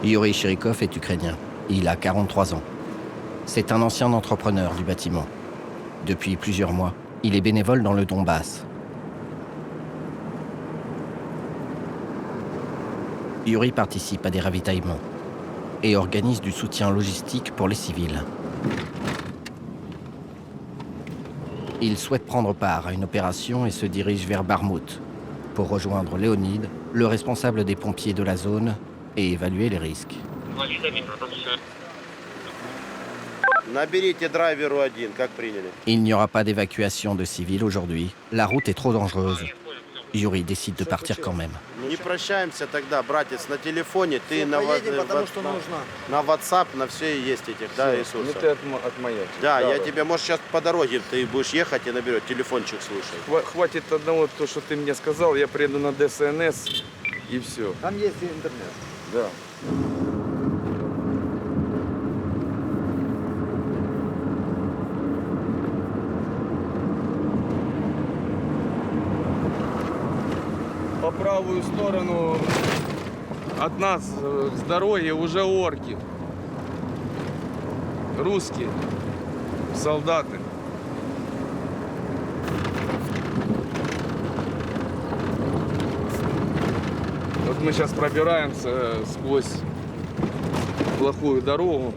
Yuri Chirikov est ukrainien. Il a 43 ans. C'est un ancien entrepreneur du bâtiment. Depuis plusieurs mois, il est bénévole dans le Donbass. Yuri participe à des ravitaillements et organise du soutien logistique pour les civils. Il souhaite prendre part à une opération et se dirige vers Barmout pour rejoindre Léonid, le responsable des pompiers de la zone, et évaluer les risques. Il n'y aura pas d'évacuation de civils aujourd'hui. La route est trop dangereuse. Yuri décide de partir quand même. Не прощаемся тогда, братец, на телефоне, ты на WhatsApp, на все есть этих, да, ресурсы. Ну ты отмаячишь. Да, я тебе, может, сейчас по дороге ты будешь ехать и наберешь, телефончик слушай. Хватит одного, то, что ты мне сказал, я приеду на ДСНС и все. Там есть интернет. Да. По правую сторону от нас с дороги уже орки. Русские солдаты. Вот мы сейчас пробираемся сквозь плохую дорогу,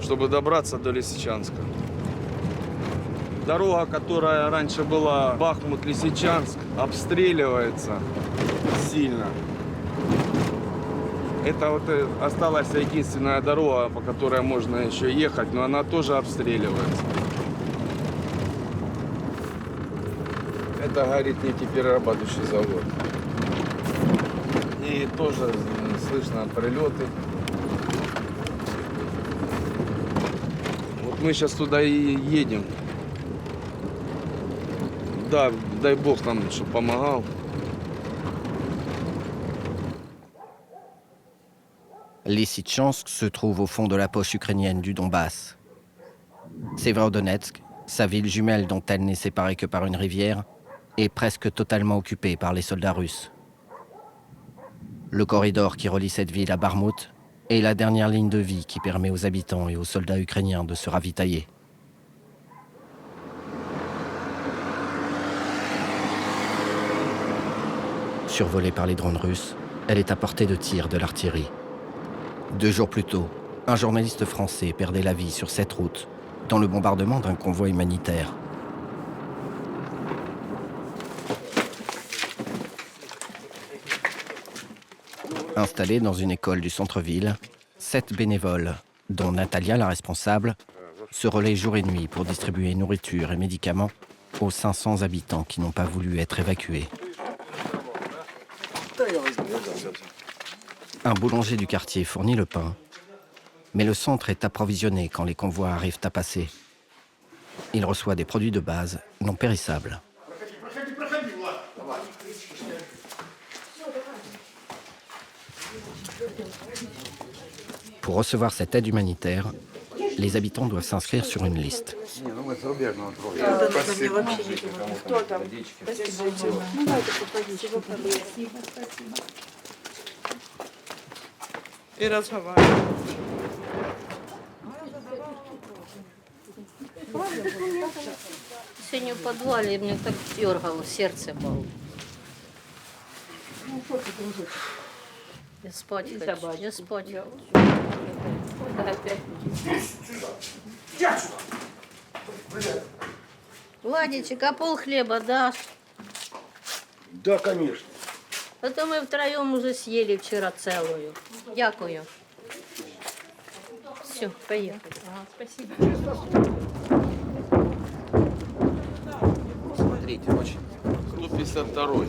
чтобы добраться до Лисичанска. Дорога, которая раньше была Бахмут-Лисичанск, обстреливается сильно. Это вот осталась единственная дорога, по которой можно еще ехать, но она тоже обстреливается. Это горит нефтеперерабатывающий завод. И тоже слышно прилеты. Вот мы сейчас туда и едем. Да, дай Бог нам, чтобы помогал. Lysychansk se trouve au fond de la poche ukrainienne du Donbass. Severodonetsk, sa ville jumelle dont elle n'est séparée que par une rivière, est presque totalement occupée par les soldats russes. Le corridor qui relie cette ville à Barmout est la dernière ligne de vie qui permet aux habitants et aux soldats ukrainiens de se ravitailler. Survolée par les drones russes, elle est à portée de tir de l'artillerie. 2 jours plus tôt, un journaliste français perdait la vie sur cette route dans le bombardement d'un convoi humanitaire. Installés dans une école du centre-ville, 7 bénévoles, dont Natalia la responsable, se relaient jour et nuit pour distribuer nourriture et médicaments aux 500 habitants qui n'ont pas voulu être évacués. Un boulanger du quartier fournit le pain, mais le centre est approvisionné quand les convois arrivent à passer. Il reçoit des produits de base non périssables. Pour recevoir cette aide humanitaire, les habitants doivent s'inscrire sur une liste. И разговаривать. Сегодня в подвале мне так дергало, сердце было. Я спать хочу, я спать хочу. Владичек, а пол хлеба дашь? Да, конечно. А то мы втроем уже съели вчера целую. Дякую. Все, поехали. Спасибо. Смотрите, очень. 152.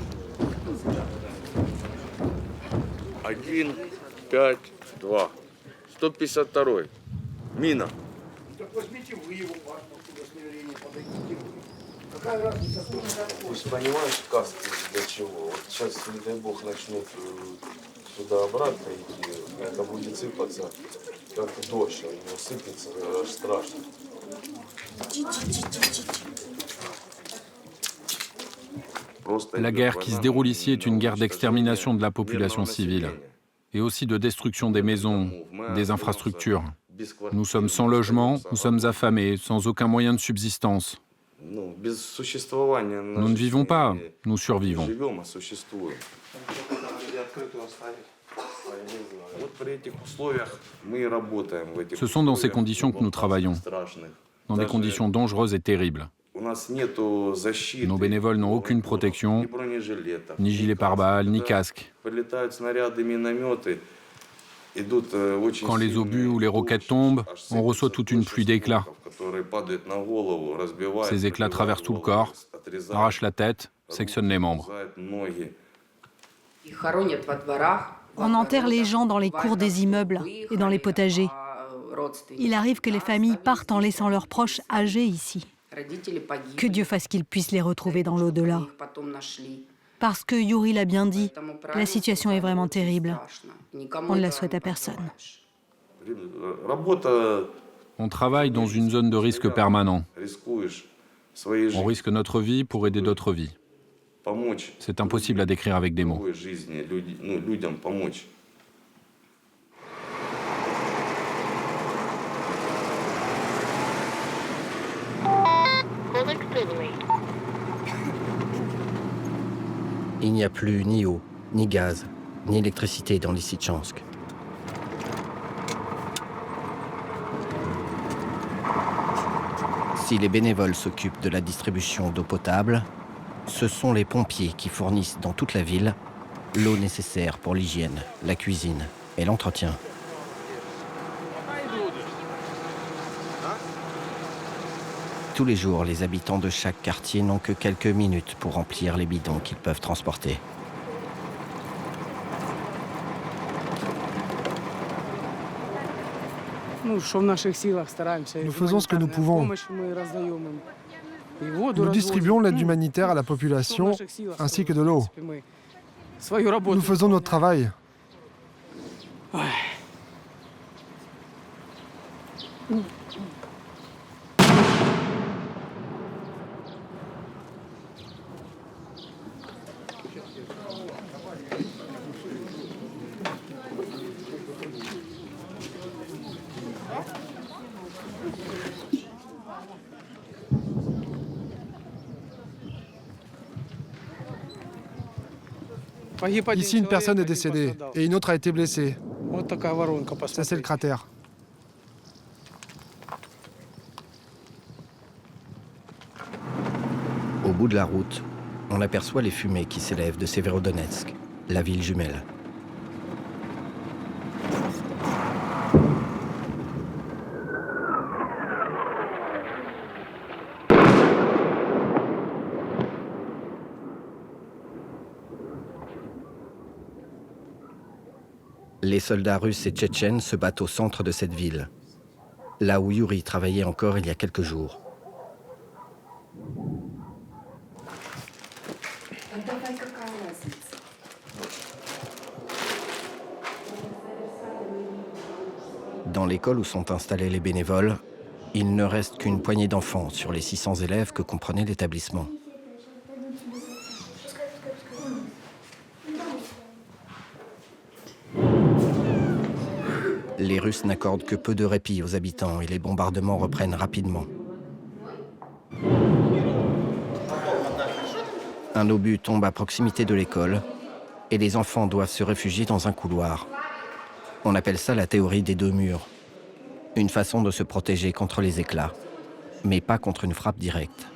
1, 5, 2. 152. Мина. Так возьмите вы его паспорт, удостоверение, подойдите. Какая разница, сколько? Ты же понимаешь, каски для чего? Вот сейчас, не дай бог, начнут сюда обратно идти, это будет сыпаться, как дождь, у него сыпется, аж страшно. La guerre qui se déroule ici est une guerre d'extermination de la population civile. et aussi de destruction des maisons, des infrastructures. Nous sommes sans logement, nous sommes affamés, sans aucun moyen de subsistance. Nous ne vivons pas, nous survivons. Ce sont dans ces conditions que nous travaillons, dans des conditions dangereuses et terribles. Nos bénévoles n'ont aucune protection, ni gilet pare-balles, ni casque. Quand les obus ou les roquettes tombent, on reçoit toute une pluie d'éclats. Ces éclats traversent tout le corps, arrachent la tête, sectionnent les membres. On enterre les gens dans les cours des immeubles et dans les potagers. Il arrive que les familles partent en laissant leurs proches âgés ici. Que Dieu fasse qu'ils puissent les retrouver dans l'au-delà. Parce que Yuri l'a bien dit, la situation est vraiment terrible. On ne la souhaite à personne. On travaille dans une zone de risque permanent. On risque notre vie pour aider d'autres vies. C'est impossible à décrire avec des mots. Il n'y a plus ni eau, ni gaz, ni électricité dans Lysychansk. Si les bénévoles s'occupent de la distribution d'eau potable, ce sont les pompiers qui fournissent dans toute la ville l'eau nécessaire pour l'hygiène, la cuisine et l'entretien. Tous les jours, les habitants de chaque quartier n'ont que quelques minutes pour remplir les bidons qu'ils peuvent transporter. Nous faisons ce que nous pouvons. Nous distribuons l'aide humanitaire à la population ainsi que de l'eau. Nous faisons notre travail. Ici, une personne est décédée et une autre a été blessée. Ça, c'est le cratère. Au bout de la route, on aperçoit les fumées qui s'élèvent de Severodonetsk, la ville jumelle. Les soldats russes et tchétchènes se battent au centre de cette ville, là où Yuri travaillait encore il y a quelques jours. Dans l'école où sont installés les bénévoles, il ne reste qu'une poignée d'enfants sur les 600 élèves que comprenait l'établissement. Les Russes n'accordent que peu de répit aux habitants et les bombardements reprennent rapidement. Un obus tombe à proximité de l'école et les enfants doivent se réfugier dans un couloir. On appelle ça la théorie des deux murs. Une façon de se protéger contre les éclats, mais pas contre une frappe directe.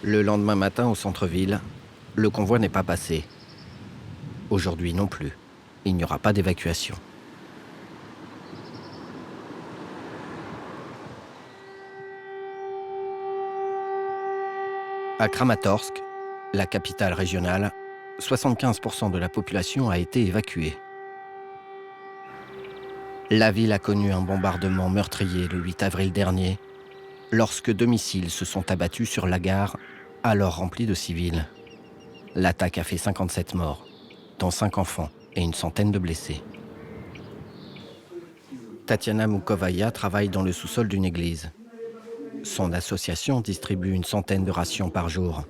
Le lendemain matin, au centre-ville, le convoi n'est pas passé. Aujourd'hui non plus. Il n'y aura pas d'évacuation. À Kramatorsk, la capitale régionale, 75% de la population a été évacuée. La ville a connu un bombardement meurtrier le 8 avril dernier, lorsque 2 missiles se sont abattus sur la gare, alors remplie de civils. L'attaque a fait 57 morts, dont 5 enfants et une centaine de blessés. Tatiana Moukovaya travaille dans le sous-sol d'une église. Son association distribue une centaine de rations par jour.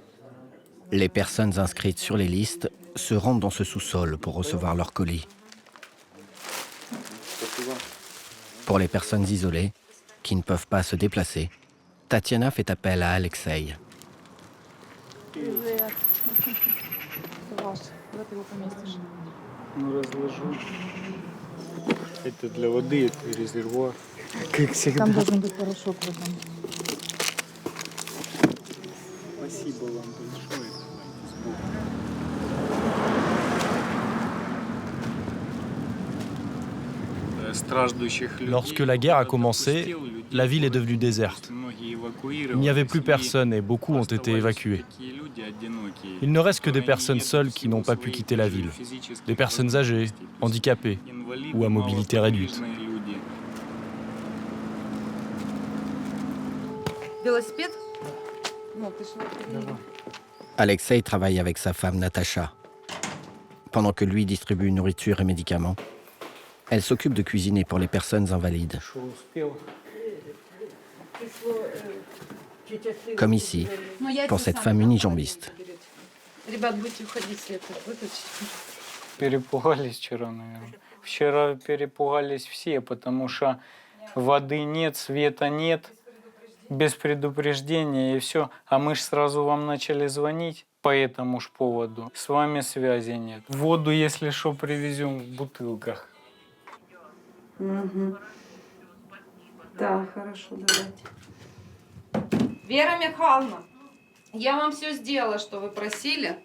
Les personnes inscrites sur les listes se rendent dans ce sous-sol pour recevoir leur colis. Pour les personnes isolées, qui ne peuvent pas se déplacer, Tatiana fait appel à Alexei. Это для воды, это резервуар. Как всегда. Там должен быть порошок в этом. Спасибо вам большое. Lorsque la guerre a commencé, la ville est devenue déserte. Il n'y avait plus personne et beaucoup ont été évacués. Il ne reste que des personnes seules qui n'ont pas pu quitter la ville. Des personnes âgées, handicapées ou à mobilité réduite. Alexei travaille avec sa femme Natacha. Pendant que lui distribue nourriture et médicaments, elle s'occupe de cuisiner pour les personnes invalides. Comme ici, pour cette femme unijambiste. Перепугались вчера, наверное. Вчера перепугались все, потому что воды нет, света нет, без предупреждения и все. А мы ж сразу вам начали звонить по этому ж поводу. С вами связи нет. Воду, если что, привезем в бутылках. Угу. Да, хорошо, давайте. Вера Михайловна, я вам все сделала, что вы просили.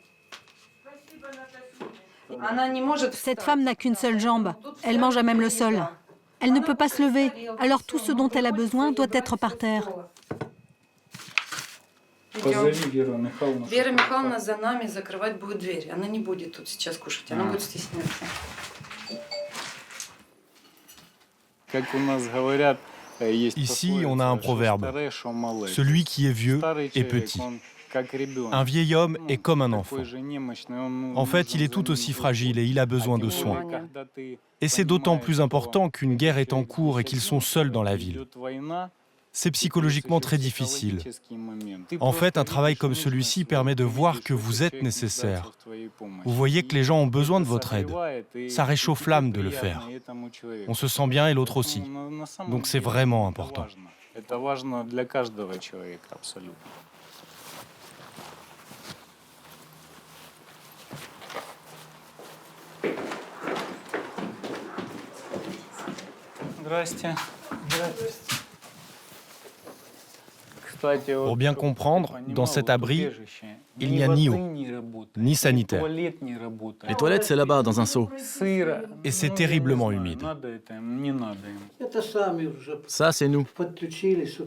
Она не может. Cette femme n'a qu'une seule jambe. Elle mange à même le sol. Elle ne peut pas se lever. Alors tout ce dont elle a besoin doit être par terre. Позови Веру Михайловну. Вера Михайловна за нами закрывать будет дверь. Она не будет тут сейчас кушать, она будет стесняться. Как у нас говорят, Ici, on a un proverbe. Celui qui est vieux est petit. Un vieil homme est comme un enfant. En fait, il est tout aussi fragile et il a besoin de soins. Et c'est d'autant plus important qu'une guerre est en cours et qu'ils sont seuls dans la ville. C'est psychologiquement très difficile. En fait, un travail comme celui-ci permet de voir que vous êtes nécessaire. Vous voyez que les gens ont besoin de votre aide. Ça réchauffe l'âme de le faire. On se sent bien et l'autre aussi. Donc c'est vraiment important. Pour bien comprendre, dans cet abri, il n'y a ni eau, ni sanitaire. Les toilettes, c'est là-bas, dans un seau. Et c'est terriblement humide. Ça, c'est nous.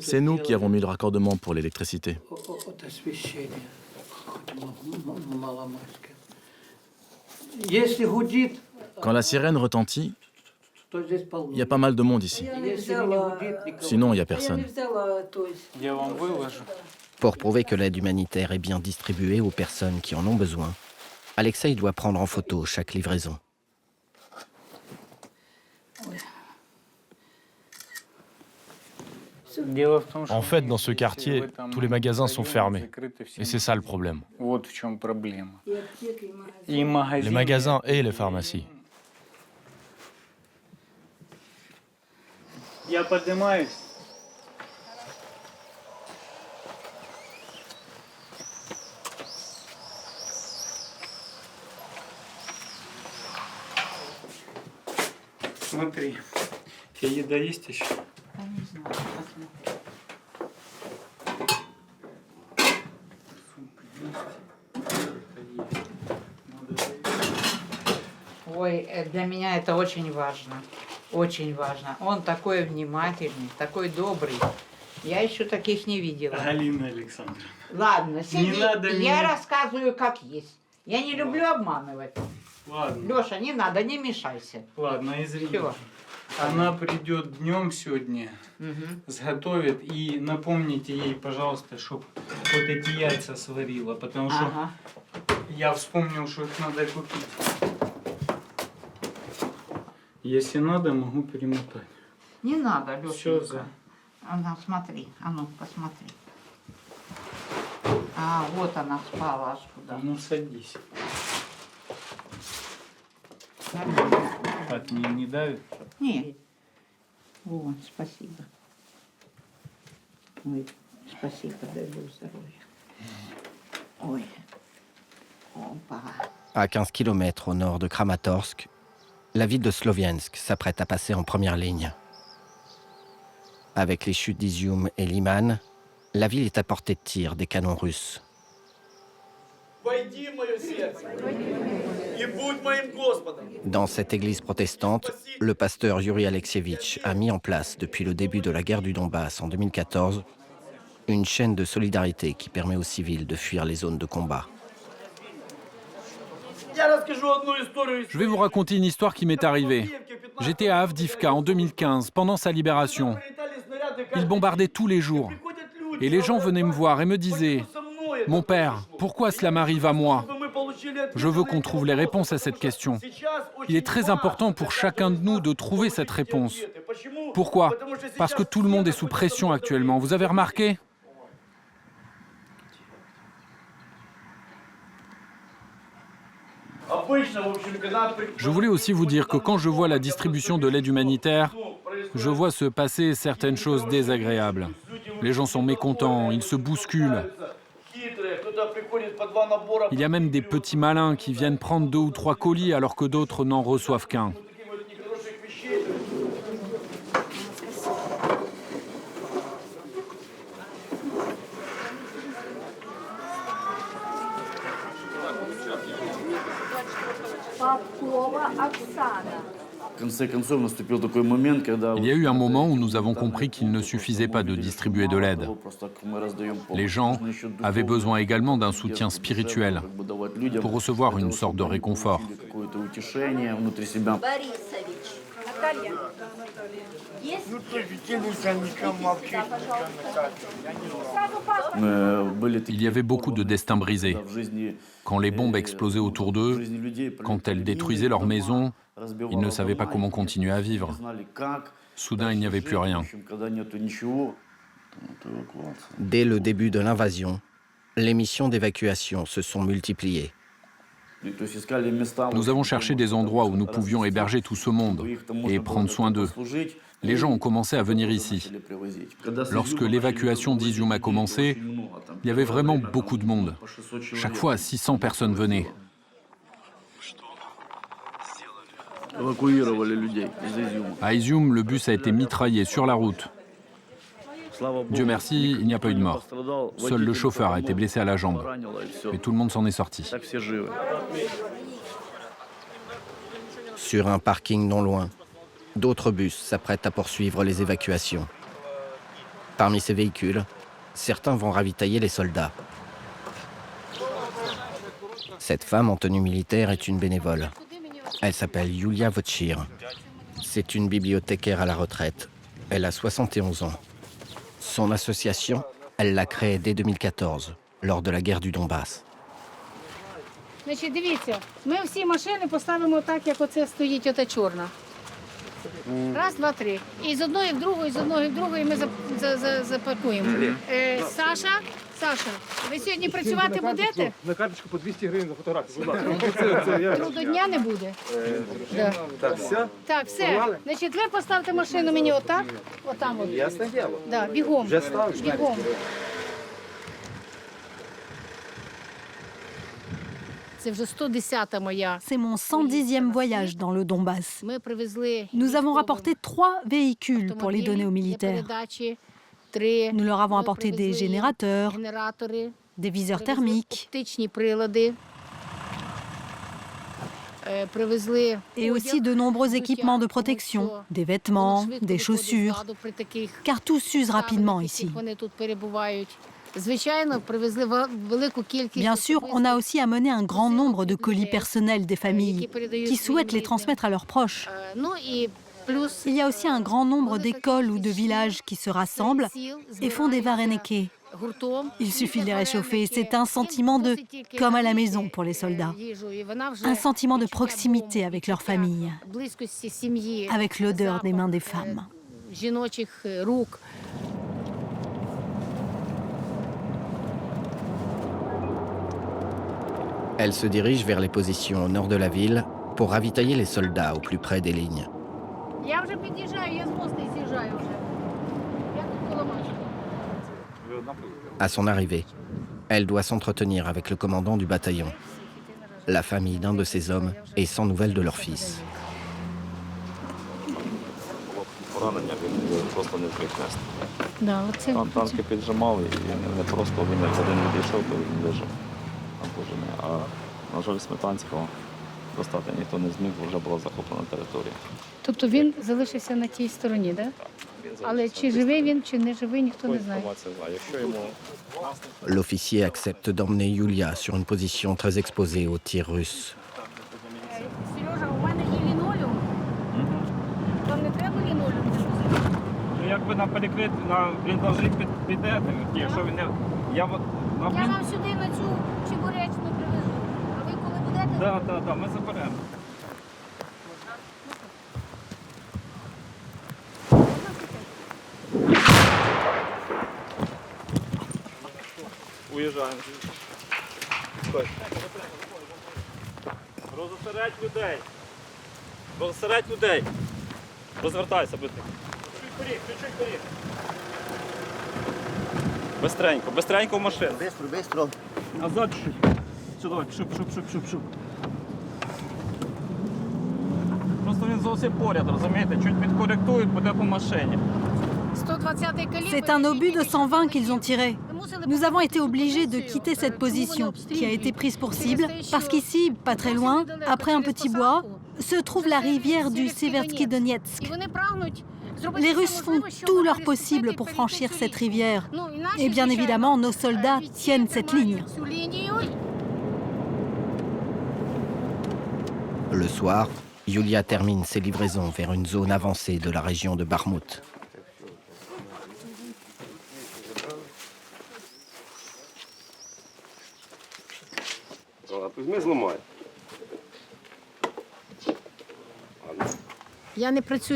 C'est nous qui avons mis le raccordement pour l'électricité. Quand la sirène retentit, il y a pas mal de monde ici. Sinon, il n'y a personne. Pour prouver que l'aide humanitaire est bien distribuée aux personnes qui en ont besoin, Alexei doit prendre en photo chaque livraison. En fait, dans ce quartier, tous les magasins sont fermés. Et c'est ça le problème. Les magasins et les pharmacies. Я поднимаюсь. Смотри, у тебя еда есть еще? Ой, для меня это очень важно. Очень важно. Он такой внимательный, такой добрый. Я еще таких не видела. Галина Александровна. Ладно, сиди. Не надо Я меня... рассказываю, как есть. Я не люблю обманывать. Ладно. Леша, не надо, не мешайся. Ладно, извини. Всё. Она придет днем сегодня, сготовит, и напомните ей, пожалуйста, чтобы вот эти яйца сварила, потому что я вспомнил, что их надо купить. Если надо, могу перемотать. Не надо, Все Леша. Она, смотри, а ну, посмотри. А, вот она спала, аж куда. Ну, садись. От нее не давит? Нет. Вот, спасибо. Ой, спасибо, дай Бог здоровья. Ой. Опа. À 15 km au nord de Kramatorsk, la ville de Sloviansk s'apprête à passer en première ligne. Avec les chutes d'Izium et Liman, la ville est à portée de tir des canons russes. Dans cette église protestante, le pasteur Yuri Alexievitch a mis en place, depuis le début de la guerre du Donbass en 2014, une chaîne de solidarité qui permet aux civils de fuir les zones de combat. Je vais vous raconter une histoire qui m'est arrivée. J'étais à Avdivka en 2015, pendant sa libération. Ils bombardaient tous les jours. Et les gens venaient me voir et me disaient « Mon père, pourquoi cela m'arrive à moi ?» Je veux qu'on trouve les réponses à cette question. Il est très important pour chacun de nous de trouver cette réponse. Pourquoi? Parce que tout le monde est sous pression actuellement. Vous avez remarqué? Je voulais aussi vous dire que quand je vois la distribution de l'aide humanitaire, je vois se passer certaines choses désagréables. Les gens sont mécontents, ils se bousculent. Il y a même des petits malins qui viennent prendre 2 ou 3 colis alors que d'autres n'en reçoivent qu'un. Il y a eu un moment où nous avons compris qu'il ne suffisait pas de distribuer de l'aide. Les gens avaient besoin également d'un soutien spirituel pour recevoir une sorte de réconfort. Il y avait beaucoup de destins brisés. Quand les bombes explosaient autour d'eux, quand elles détruisaient leurs maisons, ils ne savaient pas comment continuer à vivre. Soudain, il n'y avait plus rien. Dès le début de l'invasion, les missions d'évacuation se sont multipliées. Nous avons cherché des endroits où nous pouvions héberger tout ce monde et prendre soin d'eux. Les gens ont commencé à venir ici. Lorsque l'évacuation d'Izium a commencé, il y avait vraiment beaucoup de monde. Chaque fois, 600 personnes venaient. À Izium, le bus a été mitraillé sur la route. Dieu merci, il n'y a pas eu de mort. Seul le chauffeur a été blessé à la jambe. Mais tout le monde s'en est sorti. Sur un parking non loin, d'autres bus s'apprêtent à poursuivre les évacuations. Parmi ces véhicules, certains vont ravitailler les soldats. Cette femme en tenue militaire est une bénévole. Elle s'appelle Yulia Votchir. C'est une bibliothécaire à la retraite. Elle a 71 ans. Son association, elle l'a créée dès 2014, lors de la guerre du Donbass. Значить, дивіться, ми всі машини поставимо так, як оце стоїть ота чорна. Раз, два, три. І з одної в другу, і з одної в другу, і ми запакуємо. Саша, ви сьогодні працювати будете? На карточку по 200 гривень за фотографію, будь ласка. Трудодня не буде. Так, все? Так, все. Значить, ви поставте машину мені отак, отам. Ясне діло. Да, бігом. Вже ставиш? Бігом. C'est mon 110e voyage dans le Donbass. Nous avons rapporté 3 véhicules pour les donner aux militaires. Nous leur avons apporté des générateurs, des viseurs thermiques et aussi de nombreux équipements de protection, des vêtements, des chaussures, car tout s'use rapidement ici. Bien sûr, on a aussi amené un grand nombre de colis personnels des familles qui souhaitent les transmettre à leurs proches. Il y a aussi un grand nombre d'écoles ou de villages qui se rassemblent et font des vareniki. Il suffit de les réchauffer. C'est un sentiment de « comme à la maison » pour les soldats. Un sentiment de proximité avec leur famille, avec l'odeur des mains des femmes. Elle se dirige vers les positions au nord de la ville pour ravitailler les soldats au plus près des lignes. Я вже під'їжджаю, я з моста з'їжджаю вже. Я тут коло машини. À son arrivée, elle doit s'entretenir avec le commandant du bataillon. La famille d'un de ces hommes est sans nouvelles de leur fils. Поранення він просто не зміг нести. Да, оце Там танки піджимали, і не просто він як один відійшов, то він лежав напружений. А, на жаль, Сметанського достати ніхто не зміг, бо вже була захоплена територія. Тобто він залишився на тій стороні, так? Але чи живий він, чи не живий, ніхто не знає. Якщо йому L'officier accepte d'emmener Yulia sur une position très exposée aux tirs russes. Сережа, у мене є лінолеум. Вам не треба лінолеум? Якби на перекрит, на бліндажі підете, якщо він не... Я вам сюди на цю чебуречну привезу. А ви коли будете? Так, ми заберемо. Уїжджаємо. Розосередь людей. Розосередь людей. Розвертайся, бити. Чуть-чуть вперед. Бистренько, бистренько в машину. Быстро. Назад чуть-чуть. Сюди, шуп. Просто він зовсім поряд, розумієте? Чуть підкоректують, буде по машині. C'est un obus de 120 qu'ils ont tiré. Nous avons été obligés de quitter cette position, qui a été prise pour cible, parce qu'ici, pas très loin, après un petit bois, se trouve la rivière du Seversky Donetsk. Les Russes font tout leur possible pour franchir cette rivière. Et bien évidemment, nos soldats tiennent cette ligne. Le soir, Yulia termine ses livraisons vers une zone avancée de la région de Bakhmout.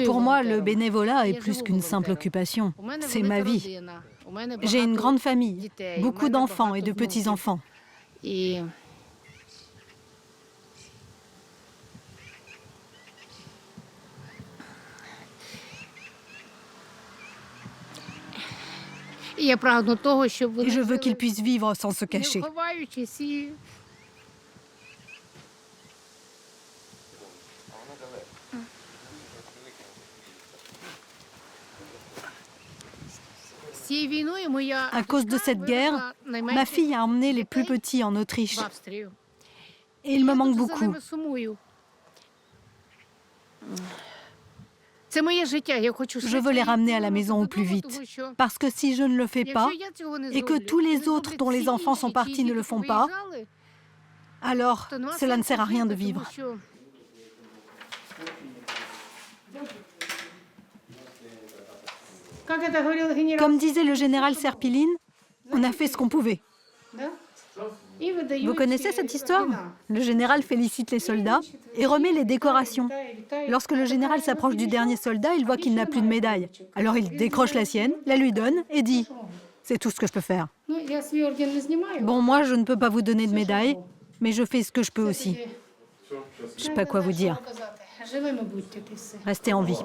Pour moi, le bénévolat est plus qu'une simple occupation. C'est ma vie. J'ai une grande famille, beaucoup d'enfants et de petits-enfants. Et je veux qu'ils puissent vivre sans se cacher. À cause de cette guerre, ma fille a emmené les plus petits en Autriche. Et il me manque beaucoup. Je veux les ramener à la maison au plus vite. Parce que si je ne le fais pas, et que tous les autres dont les enfants sont partis ne le font pas, alors cela ne sert à rien de vivre. Comme disait le général Serpiline, on a fait ce qu'on pouvait. Vous connaissez cette histoire? Le général félicite les soldats et remet les décorations. Lorsque le général s'approche du dernier soldat, il voit qu'il n'a plus de médaille. Alors il décroche la sienne, la lui donne et dit « C'est tout ce que je peux faire. » Bon, moi, je ne peux pas vous donner de médaille, mais je fais ce que je peux aussi. Je ne sais pas quoi vous dire. Restez en vie.